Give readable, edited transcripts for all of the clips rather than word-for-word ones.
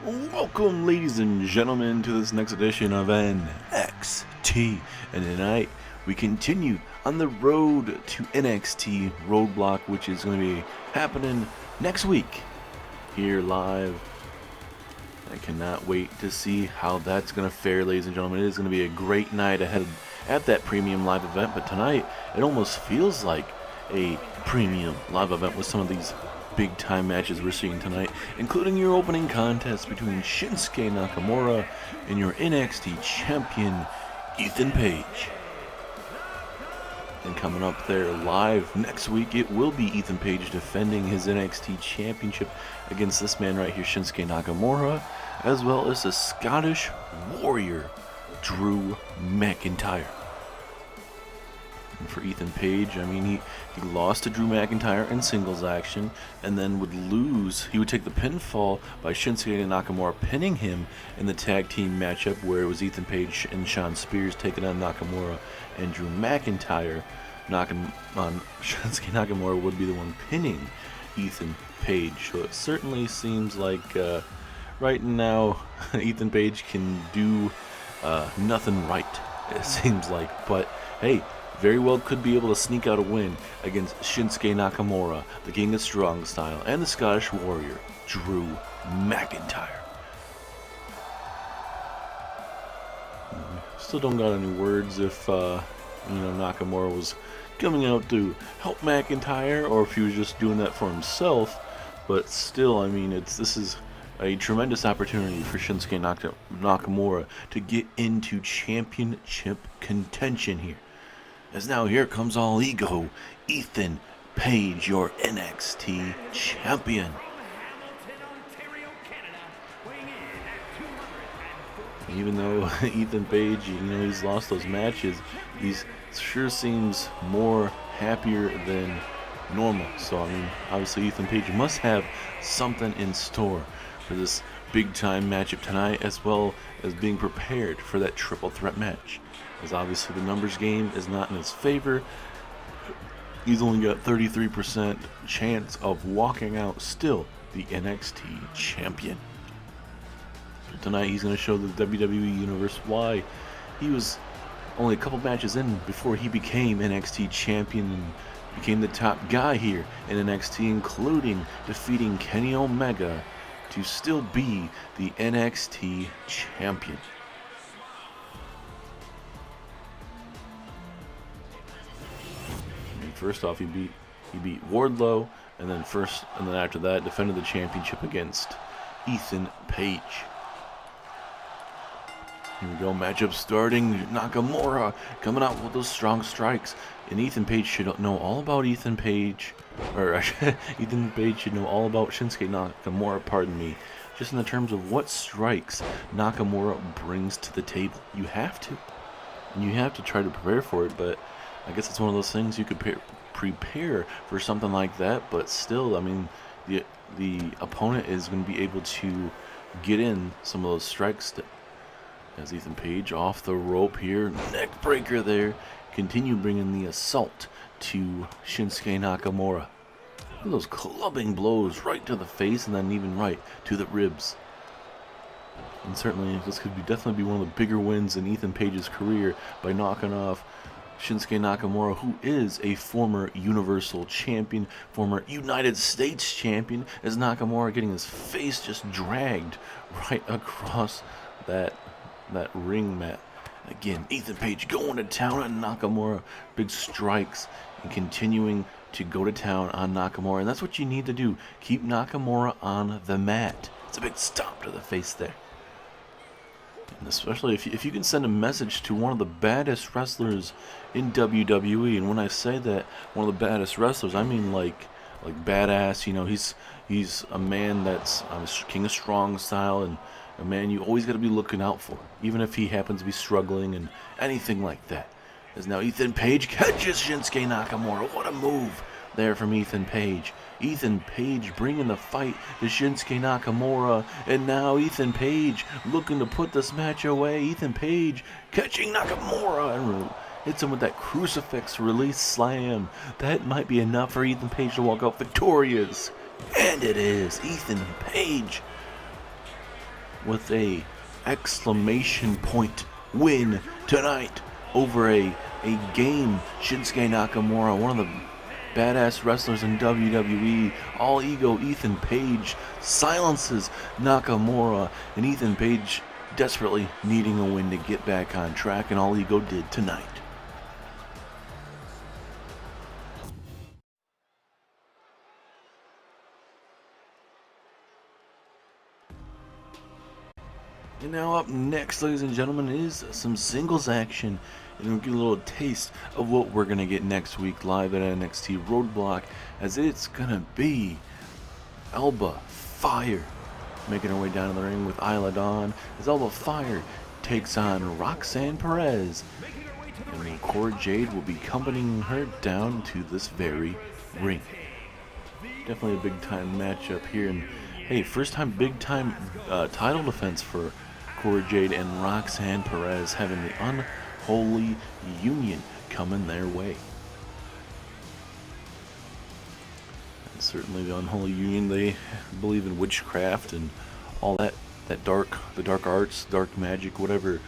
Welcome, ladies and gentlemen, to this next edition of NXT. And tonight, we continue on the road to NXT Roadblock, which is going to be happening next week here live. I cannot wait to see how that's going to fare, ladies and gentlemen. It is going to be a great night ahead at that premium live event, but tonight, it almost feels like a premium live event with some of these big time matches we're seeing tonight, including your opening contest between Shinsuke Nakamura and your NXT Champion Ethan Page. And coming up there live next week, it will be Ethan Page defending his NXT Championship against this man right here, Shinsuke Nakamura, as well as the Scottish Warrior, Drew McIntyre. And for Ethan Page, I mean, he lost to Drew McIntyre in singles action, and then would lose. He would take the pinfall by Shinsuke Nakamura pinning him in the tag team matchup where it was Ethan Page and Shawn Spears taking on Nakamura and Drew McIntyre. Shinsuke Nakamura would be the one pinning Ethan Page. So it certainly seems like right now Ethan Page can do nothing right, it seems like. But hey, very well could be able to sneak out a win against Shinsuke Nakamura, the King of Strong Style, and the Scottish Warrior, Drew McIntyre. Still don't got any words if Nakamura was coming out to help McIntyre or if he was just doing that for himself. But still, I mean, this is a tremendous opportunity for Shinsuke Nakamura to get into championship contention here. As now here comes all ego, Ethan Page, your NXT champion. Even though Ethan Page, he's lost those matches, he sure seems more happier than normal. So, I mean, obviously Ethan Page must have something in store for this big time matchup tonight, as well as being prepared for that triple threat match. As obviously the numbers game is not in his favor. He's only got 33% chance of walking out still the NXT champion. Tonight he's going to show the WWE Universe why he was only a couple matches in before he became NXT champion and became the top guy here in NXT, including defeating Kenny Omega to still be the NXT champion. First off, he beat Wardlow, and then after that, defended the championship against Ethan Page. Here we go, matchup starting. Nakamura coming out with those strong strikes, and Ethan Page should know all about Ethan Page should know all about Shinsuke Nakamura. Pardon me, just in the terms of what strikes Nakamura brings to the table. You have to try to prepare for it, but I guess it's one of those things you could prepare for something like that, but still, I mean, the opponent is going to be able to get in some of those strikes. As Ethan Page off the rope here, neck breaker there, continue bringing the assault to Shinsuke Nakamura. Look at those clubbing blows right to the face and then even right to the ribs. And certainly this could definitely be one of the bigger wins in Ethan Page's career by knocking off Shinsuke Nakamura, who is a former Universal Champion, former United States Champion, as Nakamura getting his face just dragged right across that ring mat. Again, Ethan Page going to town on Nakamura, big strikes, and continuing to go to town on Nakamura, and that's what you need to do. Keep Nakamura on the mat. It's a big stomp to the face there. And especially if you can send a message to one of the baddest wrestlers in WWE, and when I say that, one of the baddest wrestlers, I mean like badass. He's a man that's King of Strong Style, and a man you always got to be looking out for, even if he happens to be struggling and anything like that. As now Ethan Page catches Shinsuke Nakamura. What a move there from Ethan Page. Ethan Page bringing the fight to Shinsuke Nakamura, and now Ethan Page looking to put this match away. Ethan Page catching Nakamura and hits him with that crucifix release slam. That might be enough for Ethan Page to walk out victorious. And it is. Ethan Page with a exclamation point win tonight over a game Shinsuke Nakamura, one of the badass wrestlers in WWE. All ego Ethan Page silences Nakamura, and Ethan Page desperately needing a win to get back on track, and all ego did tonight. And now up next, ladies and gentlemen, is some singles action. And we'll get a little taste of what we're going to get next week live at NXT Roadblock, as it's going to be Alba, Fyre, making her way down to the ring with Isla Dawn, as Alba Fyre takes on Roxanne Perez. And Cora Jade will be accompanying her down to this very ring. Definitely a big time matchup here. And hey, first time big time title defense for Cora Jade and Roxanne Perez, having the unholy union coming their way. And certainly the unholy union, they believe in witchcraft and all that the dark arts, dark magic, whatever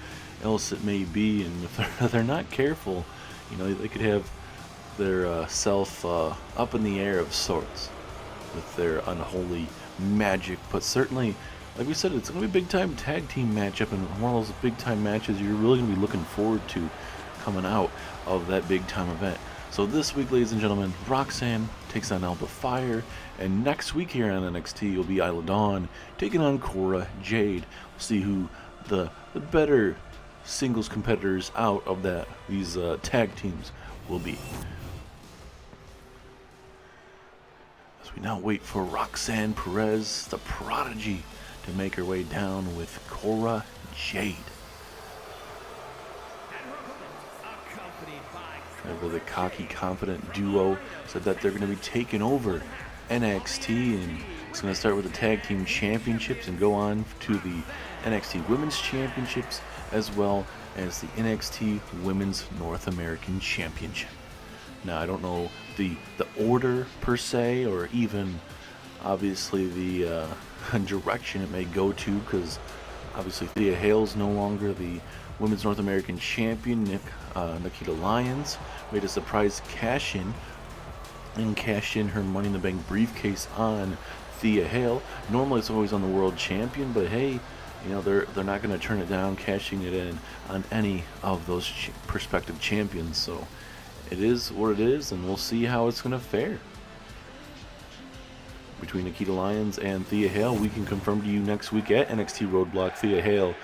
else it may be. And if they're not careful, you know, they could have their self up in the air of sorts with their unholy magic. But certainly, like we said, it's going to be a big time tag team matchup, and one of those big time matches you're really going to be looking forward to coming out of that big time event. So this week, ladies and gentlemen, Roxanne takes on Alba Fyre, and next week here on NXT will be Isla Dawn taking on Cora Jade. We'll see who the better singles competitors out of these tag teams will be. As we now wait for Roxanne Perez, the prodigy, to make her way down with Cora Jade. Ever the cocky, confident duo said that they're going to be taking over NXT, and it's going to start with the Tag Team Championships and go on to the NXT Women's Championships, as well as the NXT Women's North American Championship. Now, I don't know the order per se, or even obviously the direction it may go to, because obviously Thea Hale's no longer the Women's North American Champion. Nikkita Lyons made a surprise cash-in and cashed in her Money in the Bank briefcase on Thea Hale. Normally it's always on the World Champion, but hey, you know, they're not going to turn it down, cashing it in on any of those prospective champions. So it is what it is, and we'll see how it's going to fare. Between Nikkita Lyons and Thea Hale, we can confirm to you next week at NXT Roadblock, Thea Hale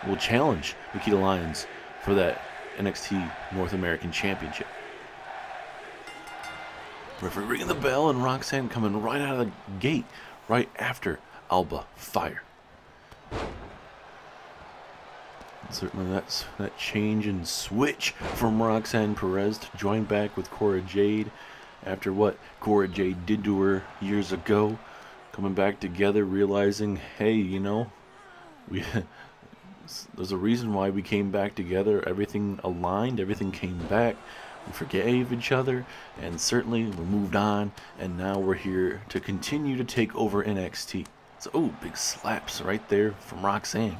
will challenge Nikkita Lyons for that NXT North American Championship. Referee ringing the bell, and Roxanne coming right out of the gate right after Alba Fyre. And certainly that's that change and switch from Roxanne Perez to join back with Cora Jade after what Cora Jade did to her years ago. Coming back together, realizing, hey, you know, there's a reason why we came back together. Everything aligned, everything came back. We forgave each other, and certainly we moved on, and now we're here to continue to take over NXT. So, oh, big slaps right there from Roxanne.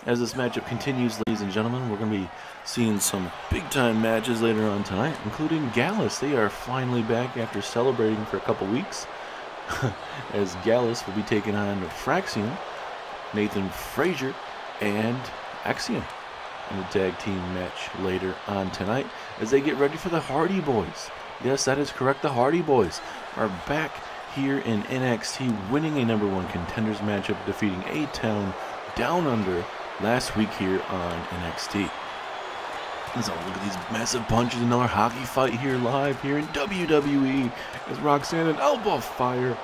As this matchup continues, ladies and gentlemen, we're going to be seeing some big-time matches later on tonight, including Gallus. They are finally back after celebrating for a couple weeks, as Gallus will be taking on Fraxiom, Nathan Frazier, and Axiom in the tag team match later on tonight, as they get ready for the Hardy Boys. Yes, that is correct. The Hardy Boys are back here in NXT, winning a number one contenders matchup, defeating A-Town Down Under last week here on NXT. So look at these massive punches, another hockey fight here live here in WWE, as Roxanne and Alba Fyre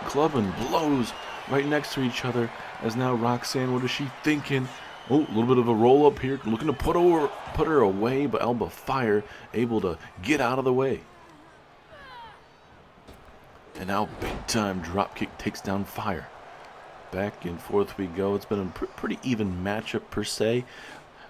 clubbing blows right next to each other, as now Roxanne, what is she thinking? Oh, a little bit of a roll up here, looking to put her away, but Alba Fyre able to get out of the way. And now big time dropkick takes down Fyre. Back and forth we go. It's been a pretty even matchup per se,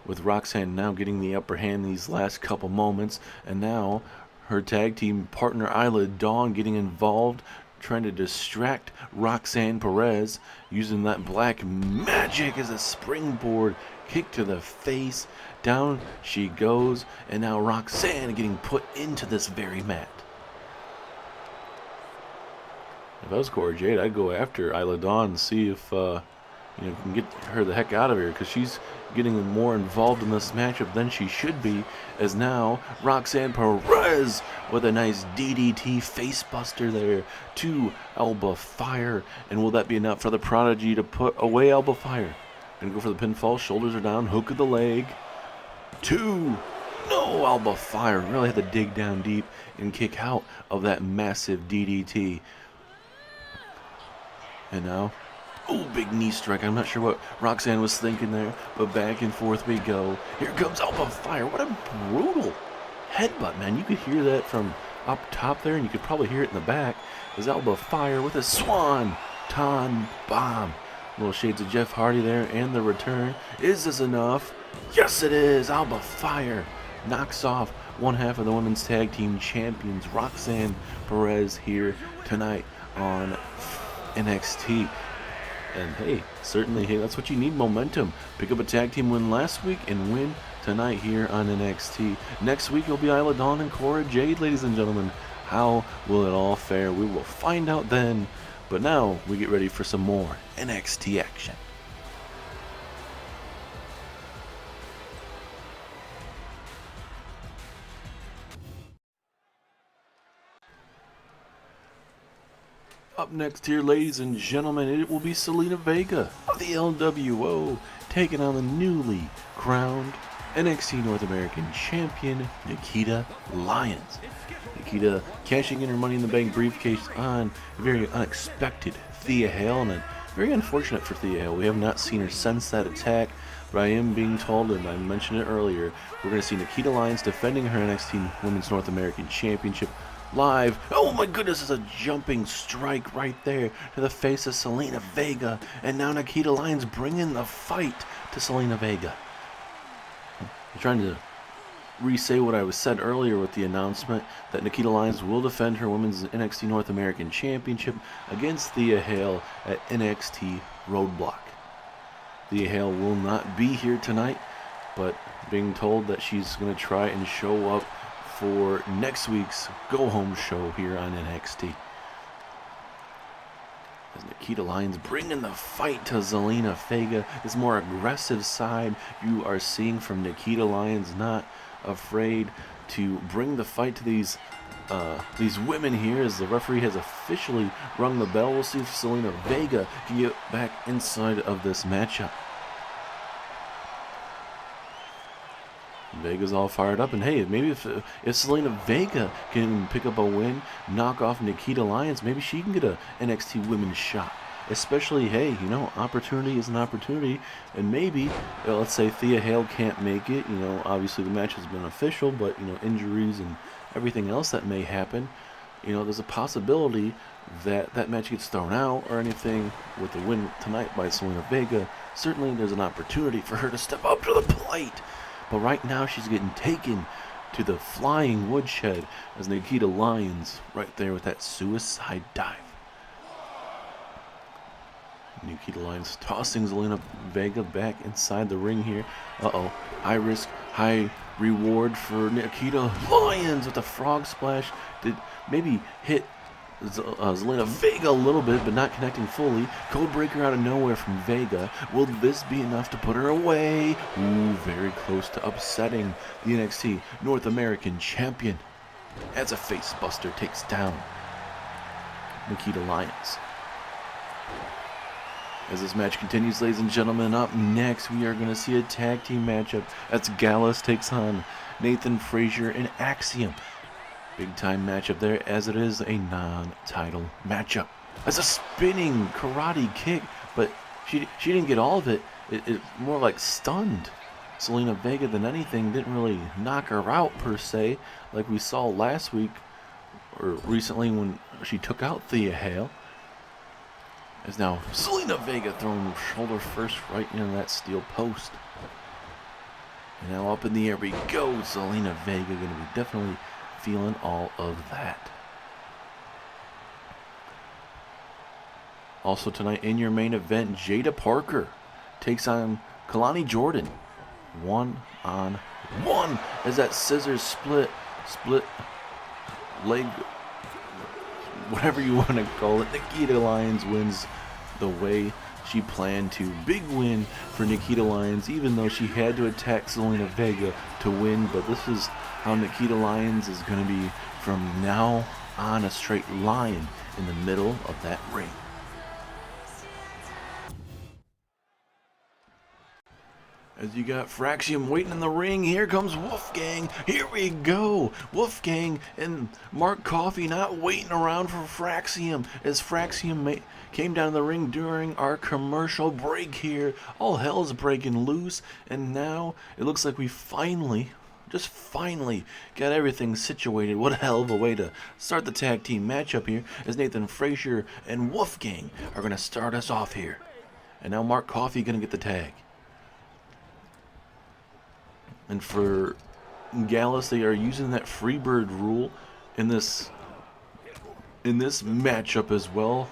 with Roxanne now getting the upper hand these last couple moments, and now her tag team partner Isla Dawn getting involved, trying to distract Roxanne Perez, using that black magic as a springboard kick to the face. Down she goes, and now Roxanne getting put into this very mat. If I was Cora Jade, I'd go after Isla Dawn and see if can get her the heck out of here, because she's getting more involved in this matchup than she should be, as now Roxanne Perez with a nice DDT facebuster there to Alba Fyre. And will that be enough for the Prodigy to put away Alba Fyre? Gonna go for the pinfall, shoulders are down, hook of the leg. 2. No, Alba Fyre really had to dig down deep and kick out of that massive DDT. And now, oh, big knee strike. I'm not sure what Roxanne was thinking there, but back and forth we go. Here comes Alba Fyre. What a brutal headbutt, man. You could hear that from up top there, and you could probably hear it in the back. Is Alba Fyre with a swan-ton bomb. Little shades of Jeff Hardy there, and the return. Is this enough? Yes, it is. Alba Fyre knocks off one half of the Women's Tag Team Champions, Roxanne Perez, here tonight on NXT. And hey, certainly, that's what you need, momentum. Pick up a tag team win last week and win tonight here on NXT. Next week it'll be Isla Dawn and Cora Jade, ladies and gentlemen. How will it all fare? We will find out then. But now we get ready for some more NXT action. Up next here, ladies and gentlemen, it will be Zelina Vega of the LWO taking on the newly crowned NXT North American Champion Nikkita Lyons. Nikkita cashing in her Money in the Bank briefcase on a very unexpected Thea Hale, and very unfortunate for Thea Hale. We have not seen her since that attack, but I am being told, and I mentioned it earlier, we're going to see Nikkita Lyons defending her NXT Women's North American Championship live. Oh my goodness, it's a jumping strike right there to the face of Zelina Vega, and now Nikkita Lyons bringing the fight to Zelina Vega. I'm trying to re-say what I was said earlier with the announcement that Nikkita Lyons will defend her Women's NXT North American Championship against Thea Hale at NXT Roadblock. Thea Hale will not be here tonight, but being told that she's going to try and show up for next week's go-home show here on NXT. As Nikkita Lyons bringing the fight to Zelina Vega, this more aggressive side you are seeing from Nikkita Lyons, not afraid to bring the fight to these women here, as the referee has officially rung the bell. We'll see if Zelina Vega can get back inside of this matchup. Vega's all fired up, and hey, maybe if Zelina Vega can pick up a win, knock off Nikkita Lyons, maybe she can get a NXT Women's shot. Especially, hey, opportunity is an opportunity, and maybe, let's say Thea Hale can't make it. Obviously the match has been official, but injuries and everything else that may happen, there's a possibility that that match gets thrown out or anything. With the win tonight by Zelina Vega, certainly there's an opportunity for her to step up to the plate. But right now she's getting taken to the flying woodshed as Nikkita Lyons right there with that suicide dive. Nikkita Lyons tossing Zelina Vega back inside the ring here. High risk, high reward for Nikkita Lyons with a frog splash. Did maybe hit Zelina Vega a little bit, but not connecting fully. Code breaker out of nowhere from Vega. Will this be enough to put her away? Ooh, very close to upsetting the NXT North American Champion, as a face buster takes down Nikkita Lyons. As this match continues, ladies and gentlemen, up next we are going to see a tag team matchup. That's Gallus takes on Nathan Frazier and Axiom. Big time matchup there, as it is a non-title matchup. As a spinning karate kick, but she didn't get all of it. It more like stunned Zelina Vega than anything. Didn't really knock her out per se, like we saw last week or recently when she took out Thea Hale. As now Zelina Vega throwing shoulder first right into that steel post. And now up in the air we go. Zelina Vega going to be definitely feeling all of that. Also tonight in your main event, Jada Parker takes on Kalani Jordan. 1-on-1 as that scissors split leg, whatever you want to call it. Nikkita Lyons wins the way she planned to. Big win for Nikkita Lyons, even though she had to attack Zelina Vega to win. But this is how Nikkita Lyons is going to be from now on, a straight line in the middle of that ring. As you got Fraxiom waiting in the ring, here comes Wolfgang. Here we go. Wolfgang and Mark Coffey not waiting around for Fraxiom. As Fraxiom came down the ring during our commercial break here. All hell's breaking loose. And now it looks like we finally, just finally, got everything situated. What a hell of a way to start the tag team matchup here. As Nathan Frazier and Wolfgang are going to start us off here. And now Mark Coffey going to get the tag. And for Gallus, they are using that Freebird rule in this matchup as well.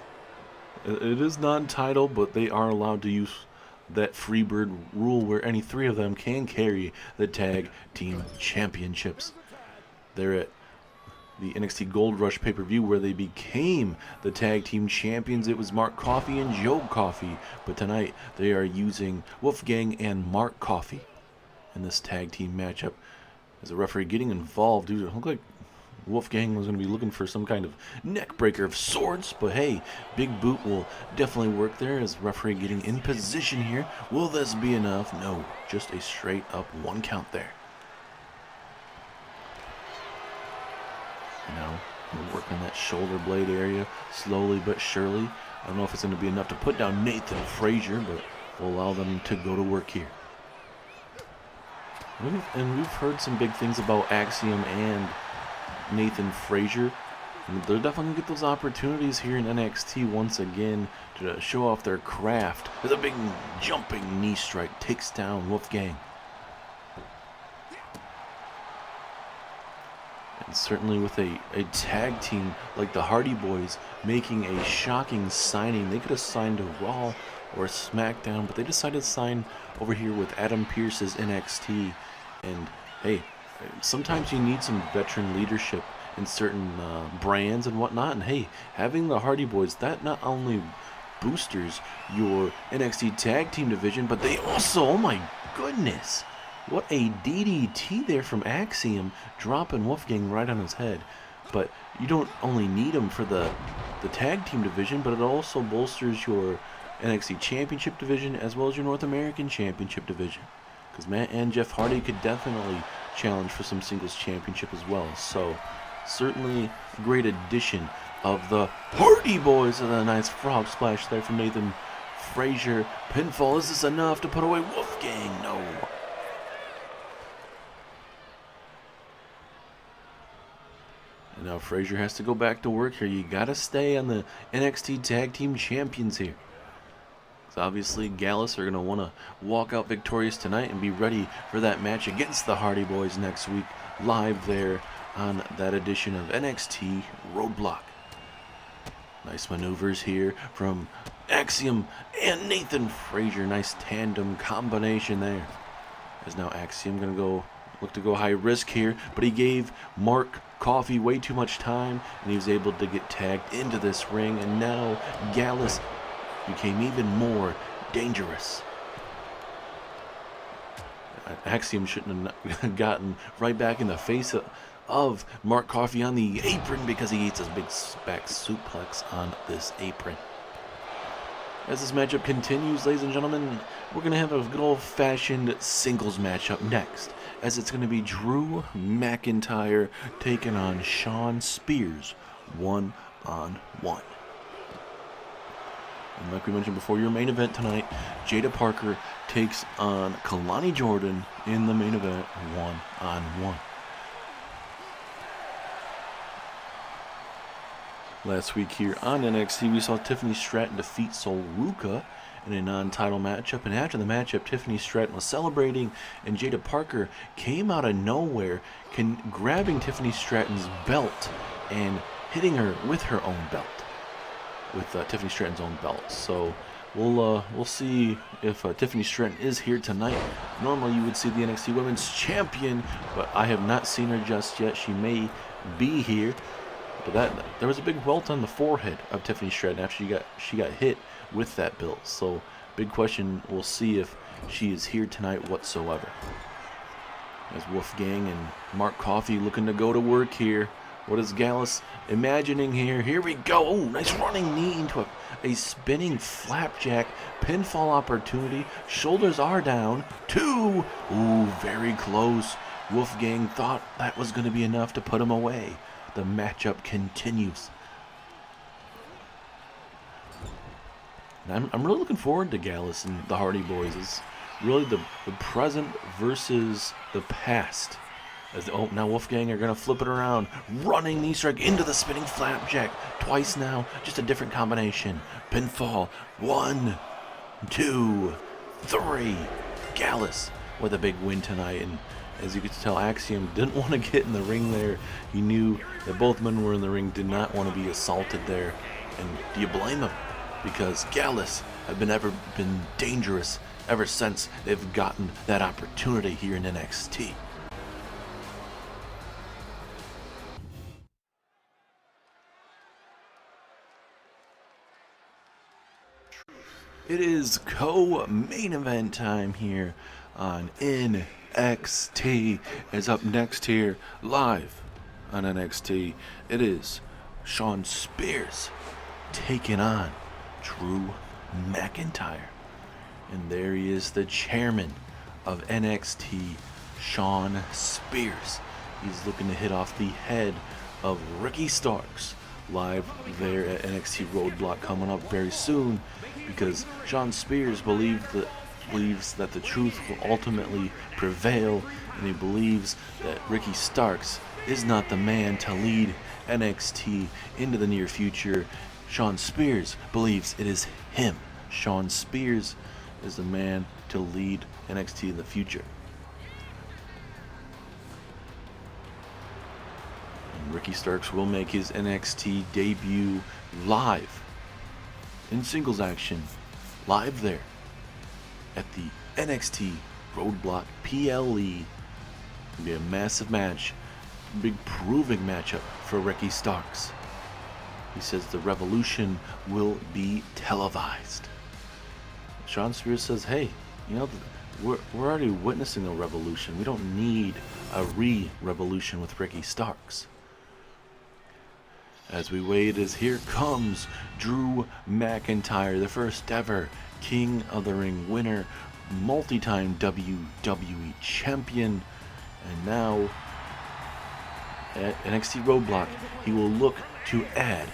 It is non-title, but they are allowed to use that Freebird rule where any three of them can carry the Tag Team Championships. They're at the NXT Gold Rush pay-per-view where they became the Tag Team Champions. It was Mark Coffey and Joe Coffey, but tonight they are using Wolfgang and Mark Coffey in this tag team matchup. As a referee getting involved, dude, it looked like Wolfgang was going to be looking for some kind of neck breaker of sorts, but hey, big boot will definitely work there. As referee getting in position here. Will this be enough? No, just a straight up 1 count there. Now we're working that shoulder blade area slowly but surely. I don't know if it's going to be enough to put down Nathan Frazier, but we'll allow them to go to work here. And we've heard some big things about Axiom and Nathan Frazier. And they're definitely going to get those opportunities here in NXT once again to show off their craft. With a big jumping knee strike, takes down Wolfgang. And certainly with a tag team like the Hardy Boys making a shocking signing. They could have signed to Raw or SmackDown, but they decided to sign over here with Adam Pearce's NXT. And hey, sometimes you need some veteran leadership in certain brands and whatnot. And hey, having the Hardy Boys, that not only boosters your NXT Tag Team division, but they also, oh my goodness, what a DDT there from Axiom, dropping Wolfgang right on his head. But you don't only need him for the Tag Team division, but it also bolsters your NXT Championship division as well as your North American Championship division. Because Matt and Jeff Hardy could definitely challenge for some singles championship as well. So certainly a great addition of the Hardy Boys. And a nice frog splash there from Nathan Frazier. Pinfall, is this enough to put away Wolfgang? No. And now Frazier has to go back to work here. You got to stay on the NXT Tag Team Champions here. Obviously, Gallus are going to want to walk out victorious tonight and be ready for that match against the Hardy Boys next week, live there on that edition of NXT Roadblock. Nice maneuvers here from Axiom and Nathan Frazier. Nice tandem combination there. As now Axiom going to look to go high risk here, but he gave Mark Coffey way too much time, and he was able to get tagged into this ring. And now Gallus became even more dangerous. Axiom shouldn't have gotten right back in the face of Mark Coffey on the apron, because he eats his big back suplex on this apron. As this matchup continues, ladies and gentlemen, we're going to have a good old-fashioned singles matchup next, as it's going to be Drew McIntyre taking on Shawn Spears 1-on-1. And like we mentioned before, your main event tonight, Jada Parker takes on Kalani Jordan in the main event 1-on-1. Last week here on NXT, we saw Tiffany Stratton defeat Soruka in a non-title matchup. And after the matchup, Tiffany Stratton was celebrating, and Jada Parker came out of nowhere, grabbing Tiffany Stratton's belt and hitting her with her own belt. with Tiffany Stratton's own belt. So we'll see if Tiffany Stratton is here tonight. Normally you would see the NXT Women's Champion, but I have not seen her just yet. She may be here. But there was a big welt on the forehead of Tiffany Stratton after she got hit with that belt. So big question, we'll see if she is here tonight whatsoever. As Wolfgang and Mark Coffey looking to go to work here. What is Gallus imagining here? Here we go. Oh, nice running knee into a spinning flapjack pinfall opportunity. Shoulders are down. 2. Ooh, very close. Wolfgang thought that was going to be enough to put him away. The matchup continues. And I'm really looking forward to Gallus and the Hardy Boys. It's really the present versus the past. Now Wolfgang are going to flip it around. Running knee strike into the spinning flapjack. Twice now. Just a different combination. Pinfall. 1, 2, 3. Gallus with a big win tonight. And as you could tell, Axiom didn't want to get in the ring there. He knew that both men were in the ring, did not want to be assaulted there. And do you blame him? Because Gallus have been dangerous ever since they've gotten that opportunity here in NXT. It is co-main event time here on NXT. Is up next here live on NXT. It is Shawn Spears taking on Drew McIntyre. And there he is, the chairman of NXT, Shawn Spears. He's looking to hit off the head of Ricky Starks live there at NXT Roadblock coming up very soon, because Shawn Spears believes that the truth will ultimately prevail, and he believes that Ricky Starks is not the man to lead NXT into the near future. Shawn Spears believes it is him. Shawn Spears is the man to lead NXT in the future. And Ricky Starks will make his NXT debut live in singles action, live there at the NXT Roadblock PLE. It'll be a massive match, big proving matchup for Ricky Starks. He says the revolution will be televised. Shawn Spears says, hey, you know, we're already witnessing a revolution. We don't need a re-revolution with Ricky Starks. As we wait, as here comes Drew McIntyre, the first ever King of the Ring winner, multi-time WWE champion, and now at NXT Roadblock, he will look to add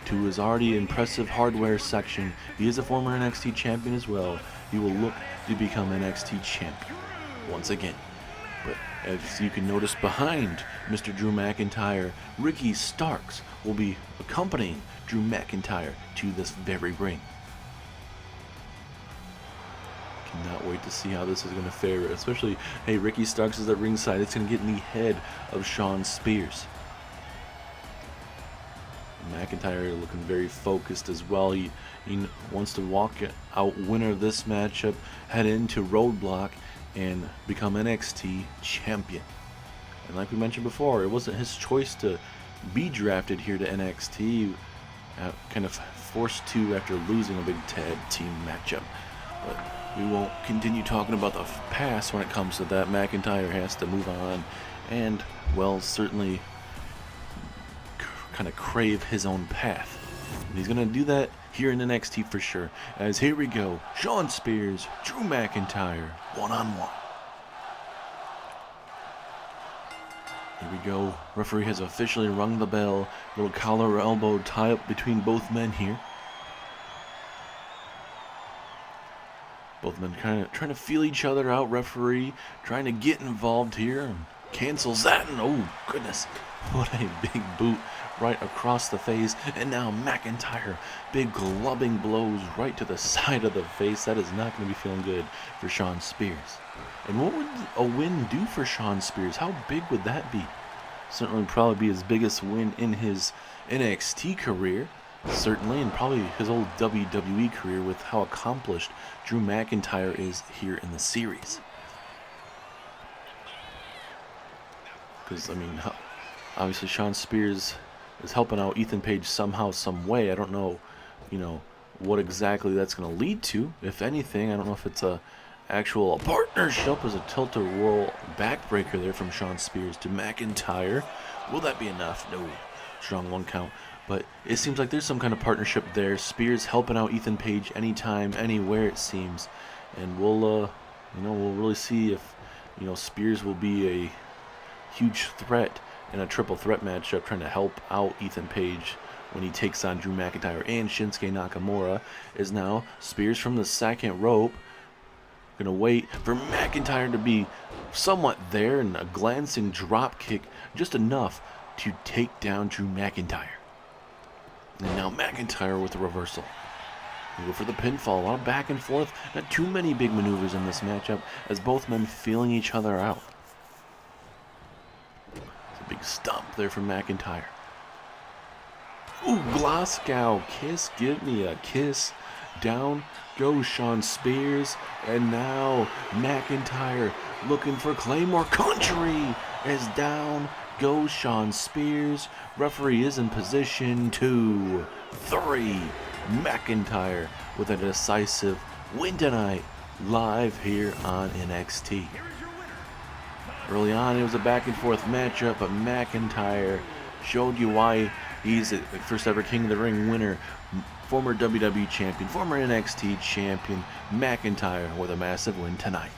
to his already impressive hardware section. He is a former NXT champion as well. He will look to become NXT champion once again. But as you can notice behind Mr. Drew McIntyre, Ricky Starks will be accompanying Drew McIntyre to this very ring. Cannot wait to see how this is going to fare, especially, hey, Ricky Starks is at ringside. It's going to get in the head of Shawn Spears. McIntyre looking very focused as well. He wants to walk out winner of this matchup, head into Roadblock, and become NXT champion. And like we mentioned before, it wasn't his choice to be drafted here to NXT, kind of forced to after losing a big tag team matchup. But we won't continue talking about the past when it comes to that. McIntyre has to move on and, well, certainly kind of crave his own path. And he's going to do that here in NXT for sure. As here we go, Shawn Spears, Drew McIntyre, one-on-one. Here we go. Referee has officially rung the bell. Little collar elbow tie up between both men here. Both men kind of trying to feel each other out. Referee trying to get involved here and cancels that. And oh goodness, what a big boot right across the face. And now McIntyre, big gloving blows right to the side of the face. That is not going to be feeling good for Shawn Spears. And what would a win do for Shawn Spears? How big would that be? Certainly probably be his biggest win in his NXT career. certainly, and probably his old WWE career with how accomplished Drew McIntyre is here in the series. Because, I mean, obviously Shawn Spears is helping out Ethan Page somehow, some way. I don't know, what exactly that's going to lead to, if anything. I don't know if it's a partnership as a tilt-a-whirl backbreaker there from Shawn Spears to McIntyre. Will that be enough? No. Strong 1 count. But it seems like there's some kind of partnership there. Spears helping out Ethan Page anytime, anywhere, it seems. And we'll really see if, Spears will be a huge threat in a triple threat matchup trying to help out Ethan Page when he takes on Drew McIntyre and Shinsuke Nakamura. Is now Spears from the second rope. Gonna wait for McIntyre to be somewhat there, and a glancing drop kick, just enough to take down Drew McIntyre. And now McIntyre with the reversal. We go for the pinfall. A lot of back and forth. Not too many big maneuvers in this matchup, as both men feeling each other out. It's a big stomp there from McIntyre. Ooh, Glasgow kiss. Give me a kiss. Down goes Shawn Spears. And now McIntyre looking for Claymore Country. As down goes Shawn Spears. Referee is in position. 2, 3. McIntyre with a decisive win tonight, live here on NXT. Early on, it was a back and forth matchup, but McIntyre showed you why he's the first ever King of the Ring winner. Former WWE champion, former NXT champion, McIntyre with a massive win tonight.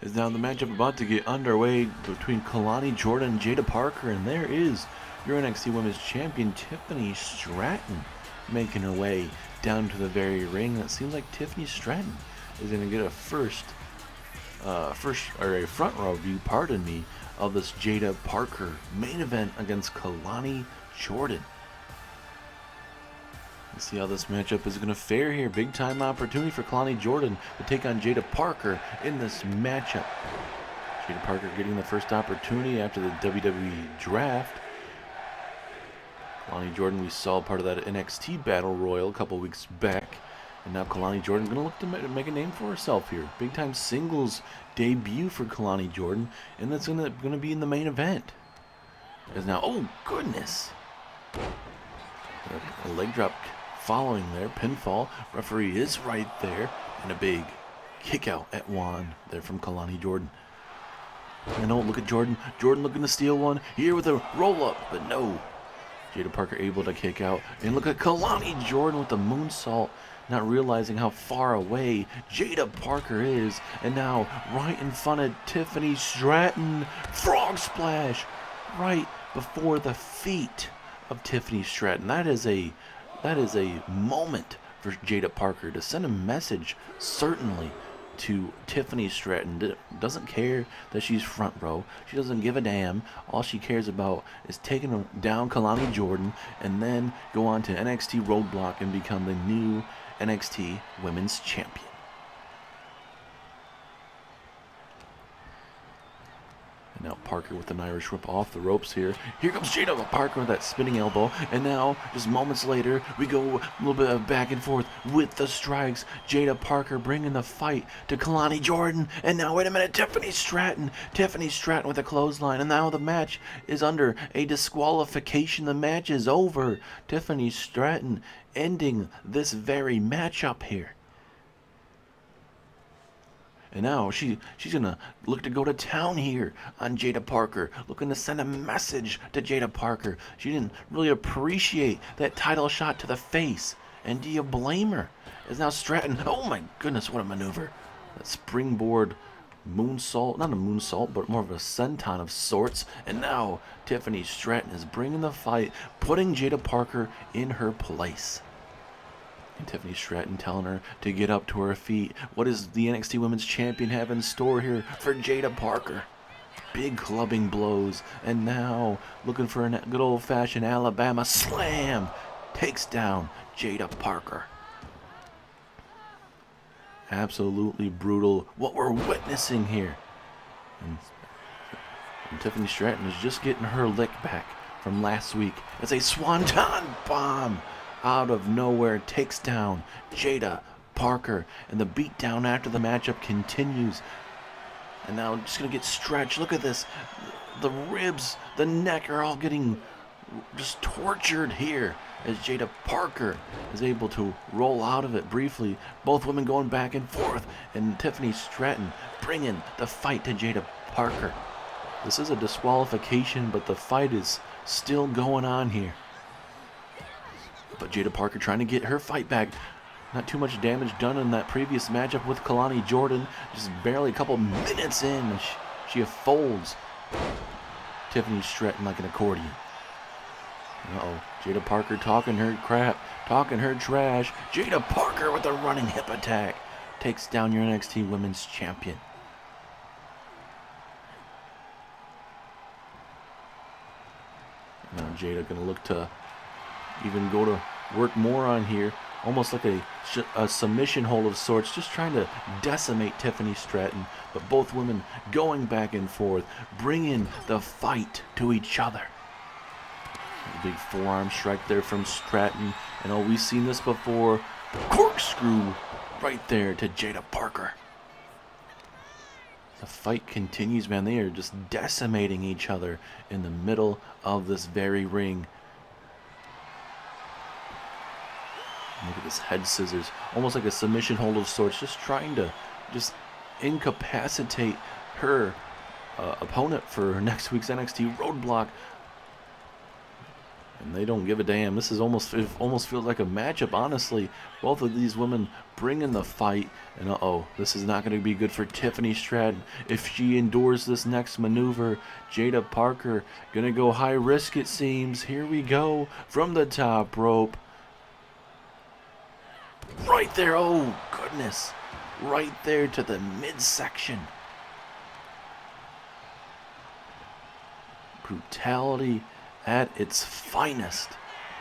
Is now the matchup about to get underway between Kalani Jordan and Jada Parker, and there is your NXT Women's Champion Tiffany Stratton making her way down to the very ring. That seems like Tiffany Stratton is going to get a front row view, pardon me, of this Jada Parker main event against Kalani Jordan. Let's see how this matchup is going to fare here. Big time opportunity for Kalani Jordan to take on Jada Parker in this matchup. Jada Parker getting the first opportunity after the WWE draft. Kalani Jordan, we saw part of that NXT Battle Royal a couple weeks back. And now Kalani Jordan going to look to make a name for herself here. Big time singles debut for Kalani Jordan. And that's going to be in the main event. As now, oh goodness. A leg drop following there, pinfall. Referee is right there, and a big kick out at one there from Kalani Jordan. And oh, look at Jordan. Jordan looking to steal one here with a roll up, but no. Jada Parker able to kick out, and look at Kalani Jordan with the moonsault, not realizing how far away Jada Parker is, and now right in front of Tiffany Stratton. Frog splash right before the feet of Tiffany Stratton. That is a moment for Jada Parker to send a message, certainly, to Tiffany Stratton. Doesn't care that she's front row. She doesn't give a damn. All she cares about is taking down Kalani Jordan and then go on to NXT Roadblock and become the new NXT Women's Champion. Now Parker with an Irish whip off the ropes here. Here comes Jada Parker with that spinning elbow. And now, just moments later, we go a little bit of back and forth with the strikes. Jada Parker bringing the fight to Kalani Jordan. And now, wait a minute, Tiffany Stratton. Tiffany Stratton with a clothesline. And now the match is under a disqualification. The match is over. Tiffany Stratton ending this very matchup here. And now she's going to look to go to town here on Jada Parker, looking to send a message to Jada Parker. She didn't really appreciate that title shot to the face. And do you blame her? As now Stratton, oh my goodness, what a maneuver. That springboard moonsault, not a moonsault, but more of a senton of sorts. And now Tiffany Stratton is bringing the fight, putting Jada Parker in her place. And Tiffany Stratton telling her to get up to her feet. What does the NXT Women's Champion have in store here for Jada Parker? Big clubbing blows, and now looking for a good old-fashioned Alabama slam. Takes down Jada Parker. Absolutely brutal what we're witnessing here. And Tiffany Stratton is just getting her lick back from last week as a swanton bomb out of nowhere takes down Jada Parker. And the beatdown after the matchup continues. And now just going to get stretched. Look at this. The ribs, the neck are all getting just tortured here as Jada Parker is able to roll out of it briefly. Both women going back and forth. And Tiffany Stratton bringing the fight to Jada Parker. This is a disqualification, but the fight is still going on here. But Jada Parker trying to get her fight back. Not too much damage done in that previous matchup with Kalani Jordan. Just barely a couple minutes in. She folds Tiffany Stratton like an accordion. Uh-oh. Jada Parker talking her crap. Talking her trash. Jada Parker with a running hip attack. Takes down your NXT Women's Champion. Now Jada going to look to even go to work more on here. Almost like a submission hold of sorts, just trying to decimate Tiffany Stratton. But both women going back and forth, bringing the fight to each other. A big forearm strike there from Stratton. And oh, we've seen this before. Corkscrew right there to Jada Parker. The fight continues, man. They are just decimating each other in the middle of this very ring. Look at this head scissors, almost like a submission hold of sorts, just trying to just incapacitate her opponent for next week's NXT Roadblock. And they don't give a damn. This is almost feels like a matchup, honestly. Both of these women bringing the fight. And uh-oh, this is not going to be good for Tiffany Stratton. If she endures this next maneuver, Jada Parker going to go high risk, it seems. Here we go from the top rope. Right there, oh goodness. Right there to the midsection. Brutality at its finest.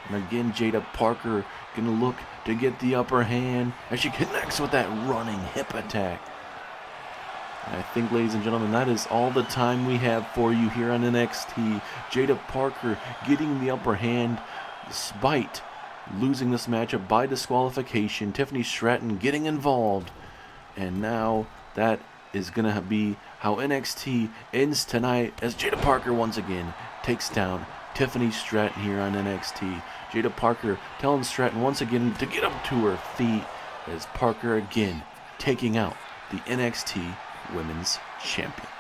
And again, Jada Parker going to look to get the upper hand as she connects with that running hip attack. And I think, ladies and gentlemen, that is all the time we have for you here on NXT. Jada Parker getting the upper hand despite losing this matchup by disqualification. Tiffany Stratton getting involved. And now that is going to be how NXT ends tonight as Jada Parker once again takes down Tiffany Stratton here on NXT. Jada Parker telling Stratton once again to get up to her feet as Parker again taking out the NXT Women's Champion.